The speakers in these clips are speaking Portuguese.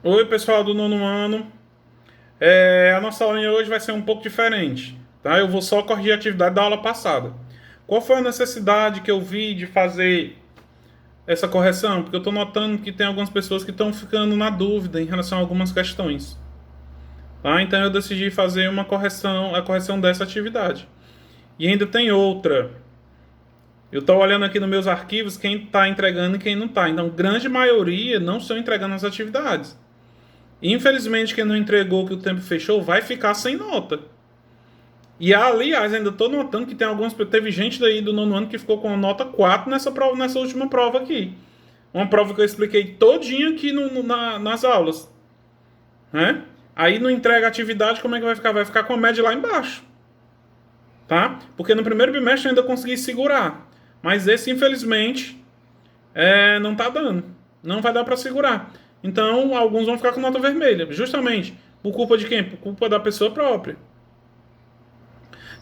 Oi, pessoal do nono ano. A nossa aulinha hoje vai ser um pouco diferente, tá? Eu vou só corrigir a atividade da aula passada. Qual foi a necessidade que eu vi de fazer essa correção? Porque eu estou notando que tem algumas pessoas que estão ficando na dúvida em relação a algumas questões, tá? Então eu decidi fazer uma correção, a correção dessa atividade. E ainda tem outra. Eu estou olhando aqui nos meus arquivos quem está entregando e quem não está. Então, grande maioria não estão entregando as atividades. Infelizmente, quem não entregou que o tempo fechou vai ficar sem nota. E aliás, ainda estou notando que tem algumas. Teve gente daí do nono ano que ficou com a nota 4 nessa prova, nessa última prova aqui. Uma prova que eu expliquei todinha aqui nas aulas. Né? Aí não entrega a atividade, como é que vai ficar? Vai ficar com a média lá embaixo. Tá? Porque no primeiro bimestre eu ainda consegui segurar. Mas esse, infelizmente, não tá dando. Não vai dar para segurar. Então, alguns vão ficar com nota vermelha. Justamente. Por culpa de quem? Por culpa da pessoa própria.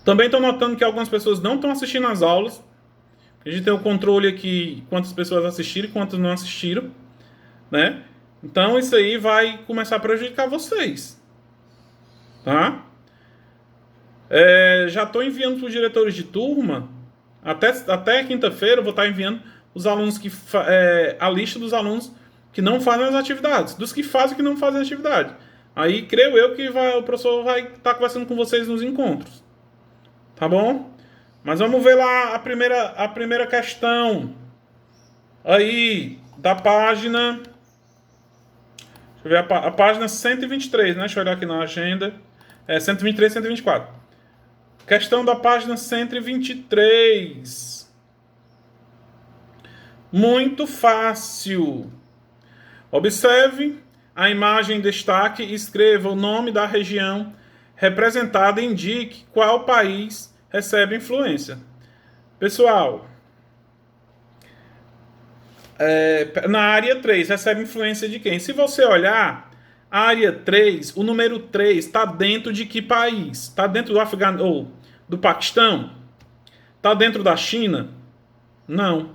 Também estou notando que algumas pessoas não estão assistindo às aulas. A gente tem o controle aqui quantas pessoas assistiram e quantas não assistiram, né? Então isso aí vai começar a prejudicar vocês, tá? Já estou enviando para os diretores de turma. Até quinta-feira eu vou estar enviando os alunos a lista dos alunos que não fazem as atividades, dos que fazem e que não fazem a atividade. Aí creio eu que o professor vai estar conversando com vocês nos encontros. Tá bom? Mas vamos ver lá a primeira questão aí da página. Deixa eu ver a página 123, né? Deixa eu olhar aqui na agenda. 123, 124. Questão da página 123. Muito fácil. Observe a imagem em destaque e escreva o nome da região representada e indique qual país recebe influência. Pessoal, na área 3 recebe influência de quem? Se você olhar, a área 3, o número 3 está dentro de que país? Está dentro do Afeganistão ou do Paquistão? Está dentro da China? Não.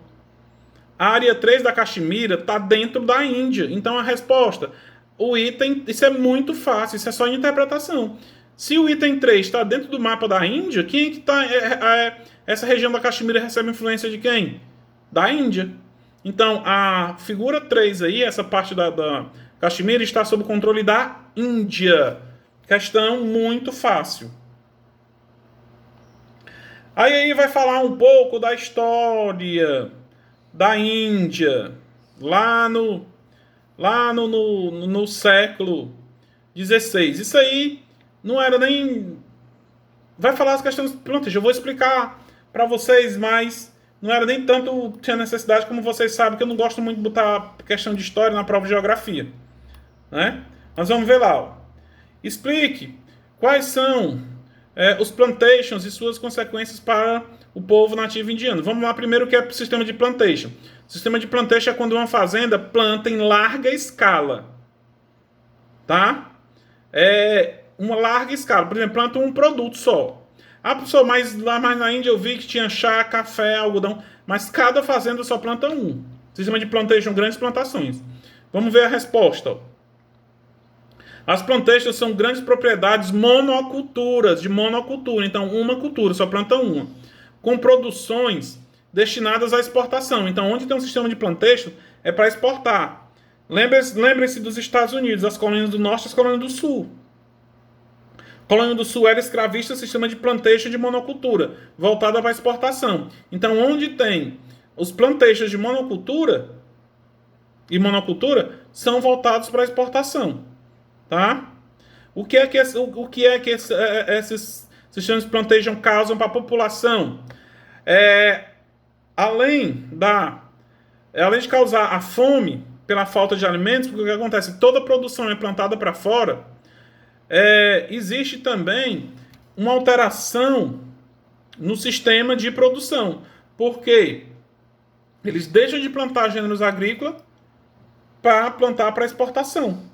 A área 3 da Caxemira está dentro da Índia. Então a resposta, o item, isso é muito fácil, isso é só interpretação. Se o item 3 está dentro do mapa da Índia, quem é que está. Essa região da Caxemira recebe influência de quem? Da Índia. Então a figura 3 aí, essa parte da Caxemira, está sob o controle da Índia. Questão muito fácil. Aí vai falar um pouco da história da Índia, lá no século XVI. Isso aí não era nem. Vai falar as questões. Pronto, eu vou explicar para vocês, mas não era nem tanto tinha necessidade, como vocês sabem que eu não gosto muito de botar questão de história na prova de geografia. Né? Mas vamos ver lá. Ó. Explique quais são os plantations e suas consequências para o povo nativo indiano. Vamos lá primeiro o que é o sistema de plantation. O sistema de plantation é quando uma fazenda planta em larga escala. Tá? Uma larga escala. Por exemplo, planta um produto só. Ah, professor, mas lá mais na Índia eu vi que tinha chá, café, algodão. Mas cada fazenda só planta um. Sistema de plantation, grandes plantações. Vamos ver a resposta. As plantations são grandes propriedades monoculturas, de monocultura. Então, uma cultura, só planta uma. Com produções destinadas à exportação. Então, onde tem um sistema de plantation, é para exportar. Lembre-se dos Estados Unidos, as colônias do norte e as colônias do sul. A colônia do sul era escravista, sistema de plantation de monocultura, voltada para exportação. Então, onde tem os plantations de monocultura e monocultura, são voltados para exportação. Tá? O que é que esses sistemas de plantation causam para a população? Além de causar a fome pela falta de alimentos, porque o que acontece? Toda a produção é plantada para fora. Existe também uma alteração no sistema de produção, porque eles deixam de plantar gêneros agrícolas para plantar para exportação.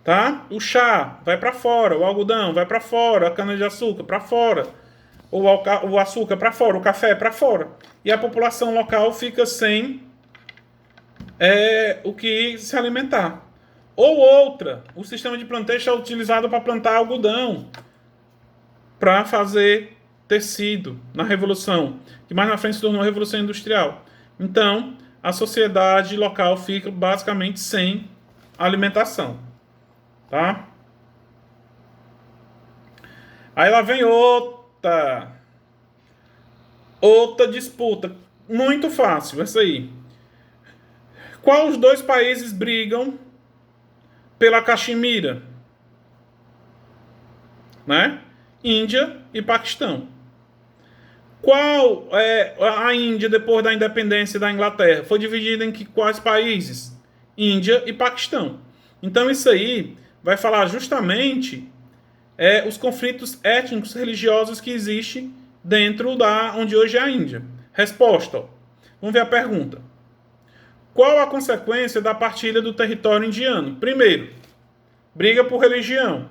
Tá? O chá vai para fora, o algodão vai para fora, a cana-de-açúcar para fora, o açúcar para fora, o café para fora. E a população local fica sem o que se alimentar. Ou outra, o sistema de plantation é utilizado para plantar algodão, para fazer tecido na Revolução, que mais na frente se tornou a Revolução Industrial. Então, a sociedade local fica basicamente sem alimentação. Tá? Aí lá vem outra disputa. Muito fácil, essa aí. Qual os dois países brigam pela Caxemira? Né? Índia e Paquistão. Qual é a Índia depois da independência da Inglaterra? Foi dividida em quais países? Índia e Paquistão. Então isso aí vai falar justamente os conflitos étnicos religiosos que existem dentro da onde hoje é a Índia. Resposta. Vamos ver a pergunta. Qual a consequência da partilha do território indiano? Primeiro, briga por religião.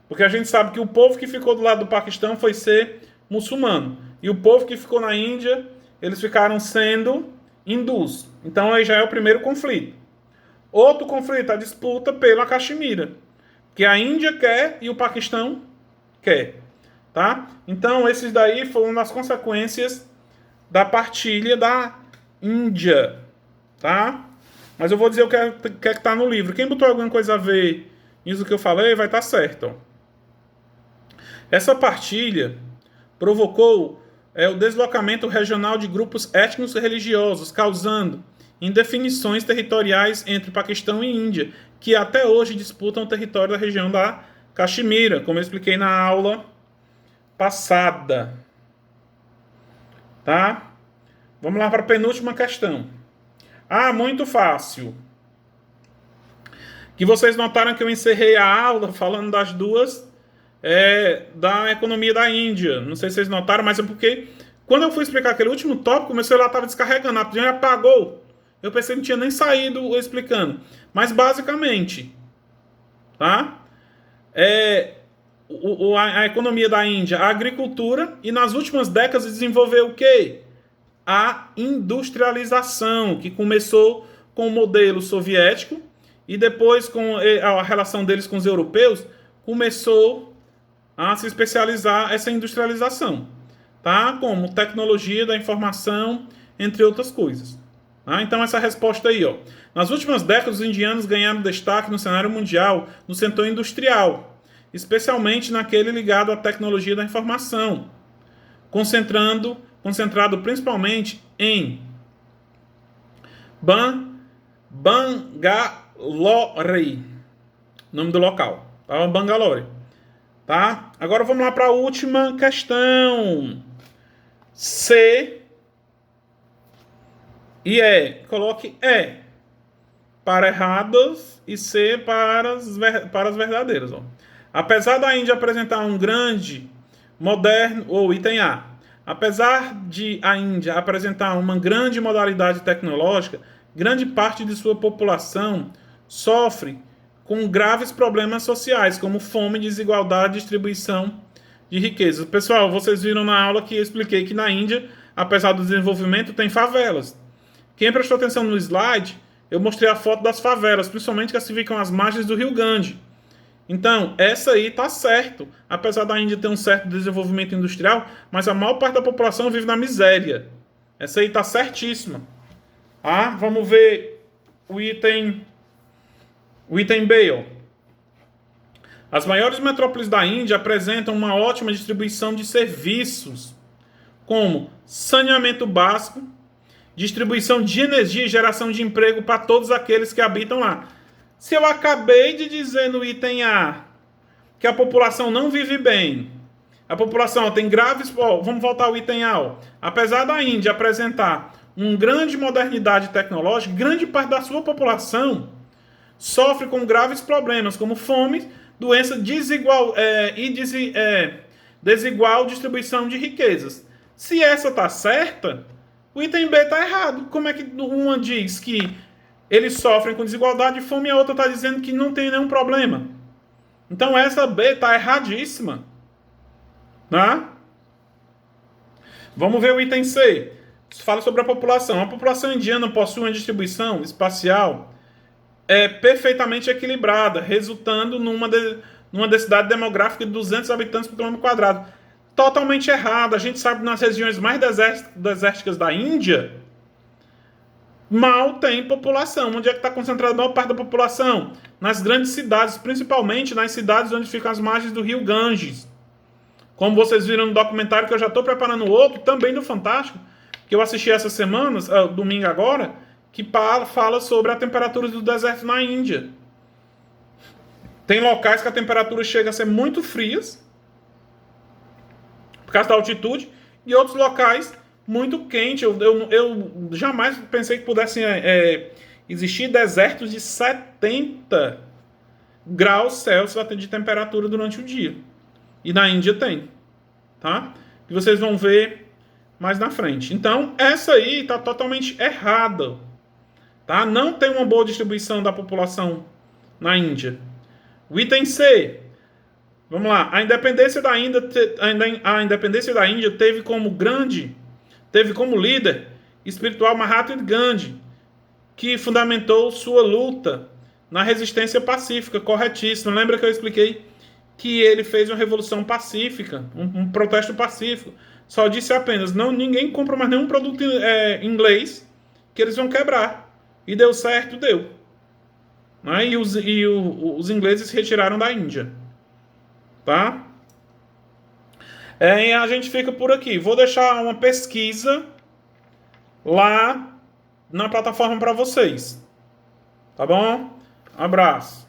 Porque a gente sabe que o povo que ficou do lado do Paquistão foi ser muçulmano. E o povo que ficou na Índia, eles ficaram sendo hindus. Então aí já é o primeiro conflito. Outro conflito, a disputa pela Caxemira. Que a Índia quer e o Paquistão quer. Tá? Então esses daí foram as consequências da partilha da Índia. Tá? Mas eu vou dizer o que é que está no livro. Quem botou alguma coisa a ver nisso que eu falei, vai estar certo. Ó. Essa partilha provocou o deslocamento regional de grupos étnicos e religiosos, causando indefinições territoriais entre Paquistão e Índia, que até hoje disputam o território da região da Caxemira, como eu expliquei na aula passada. Tá? Vamos lá para a penúltima questão. Muito fácil. Que vocês notaram que eu encerrei a aula falando das duas da economia da Índia. Não sei se vocês notaram, mas é porque quando eu fui explicar aquele último tópico, meu celular estava descarregando, a já apagou. Eu pensei que não tinha nem saído explicando. Mas basicamente, tá? A economia da Índia, a agricultura, e nas últimas décadas desenvolveu o quê? A industrialização, que começou com o modelo soviético e depois com a relação deles com os europeus, começou a se especializar essa industrialização, tá? Como tecnologia da informação, entre outras coisas. Tá? Então essa resposta aí, ó. Nas últimas décadas, os indianos ganharam destaque no cenário mundial, no setor industrial, especialmente naquele ligado à tecnologia da informação, concentrado principalmente em Bangalore, nome do local, tá? Bangalore. Tá? Agora vamos lá para a última questão. C e E. Coloque E para erradas e C para as verdadeiras. Ó. Apesar da Índia apresentar um grande, moderno, ou item A. Apesar de a Índia apresentar uma grande modalidade tecnológica, grande parte de sua população sofre com graves problemas sociais, como fome, desigualdade e distribuição de riquezas. Pessoal, vocês viram na aula que eu expliquei que na Índia, apesar do desenvolvimento, tem favelas. Quem prestou atenção no slide, eu mostrei a foto das favelas, principalmente que as que ficam às margens do Rio Grande. Então, essa aí tá certo. Apesar da Índia ter um certo desenvolvimento industrial, mas a maior parte da população vive na miséria. Essa aí tá certíssima. Vamos ver o item B. Ó. As maiores metrópoles da Índia apresentam uma ótima distribuição de serviços, como saneamento básico, distribuição de energia e geração de emprego para todos aqueles que habitam lá. Se eu acabei de dizer no item A que a população não vive bem, a população tem graves... vamos voltar ao item A. Ó. Apesar da Índia apresentar uma grande modernidade tecnológica, grande parte da sua população sofre com graves problemas, como fome, doença desigual distribuição de riquezas. Se essa está certa, o item B está errado. Como é que uma diz que eles sofrem com desigualdade e fome e a outra está dizendo que não tem nenhum problema? Então essa B está erradíssima. Tá? Vamos ver o item C. Fala sobre a população. A população indiana possui uma distribuição espacial perfeitamente equilibrada, resultando numa densidade demográfica de 200 habitantes por quilômetro quadrado. Totalmente errado. A gente sabe que nas regiões mais desérticas da Índia, mal tem população. Onde é que está concentrada a maior parte da população? Nas grandes cidades, principalmente nas cidades onde ficam as margens do rio Ganges. Como vocês viram no documentário, que eu já estou preparando outro, também do Fantástico, que eu assisti essa semana, domingo agora, que fala sobre a temperatura do deserto na Índia. Tem locais que a temperatura chega a ser muito frias, por causa da altitude, e outros locais muito quentes. Eu jamais pensei que pudessem existir desertos de 70 graus Celsius de temperatura durante o dia. E na Índia tem, tá? E vocês vão ver mais na frente. Então, essa aí está totalmente errada, tá? Não tem uma boa distribuição da população na Índia. O item C. Vamos lá. A independência da Índia teve como líder espiritual Mahatma Gandhi, que fundamentou sua luta na resistência pacífica, corretíssimo. Lembra que eu expliquei que ele fez uma revolução pacífica, um protesto pacífico. Só disse apenas, ninguém compra mais nenhum produto inglês que eles vão quebrar. E deu certo, deu. Né? E os ingleses se retiraram da Índia. Tá? E a gente fica por aqui. Vou deixar uma pesquisa lá na plataforma para vocês. Tá bom? Abraço.